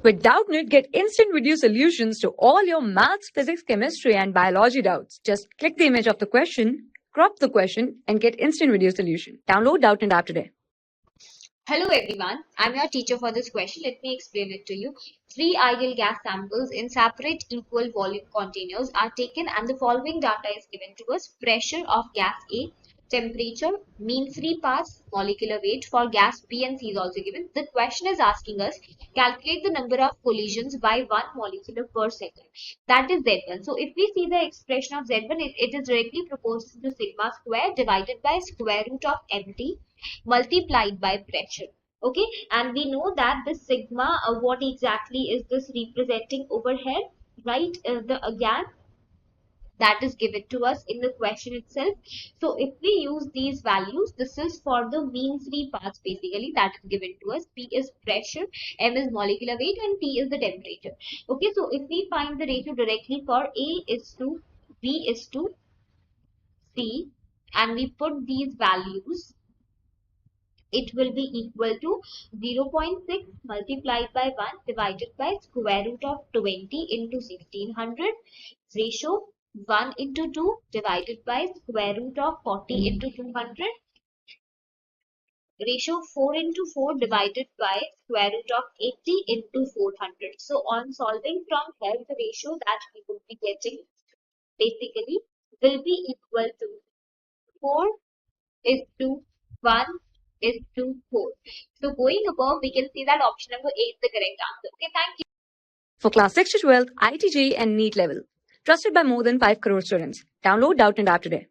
With Doubtnut, get instant video solutions to all your maths, physics, chemistry, and biology doubts. Just click the image of the question, crop the question, and get instant video solution. Download Doubtnut app today. Hello everyone, I'm your teacher for this question. Let me explain it to you. Three ideal gas samples in separate equal volume containers are taken and the following data is given to us. Pressure of gas A, temperature, mean free paths, molecular weight for gas B and C is also given. The question is asking us calculate the number of collisions by 1 molecule per second. That is Z1. So if we see the expression of Z1, it is directly proportional to sigma square divided by square root of MT multiplied by pressure. Okay, and we know that the sigma, what exactly is this representing over here, right? The gas that is given to us in the question itself. So if we use these values, this is for the mean free paths basically that is given to us. P is pressure, M is molecular weight, and T is the temperature. Okay, so if we find the ratio directly for A is to B is to C and we put these values, it will be equal to 0.6 multiplied by 1 divided by square root of 20 into 1600 ratio 1 into 2 divided by square root of 40 into 200 ratio 4 into 4 divided by square root of 80 into 400. So on solving from here, the ratio that we will be getting basically will be equal to 4 is to 1 is to 4. So going above, we can see that option number A is the correct answer. Okay, thank you. For class 6 to 12, IIT JEE and NEET level. Trusted by more than 5 crore students. Download Doubtnut app today.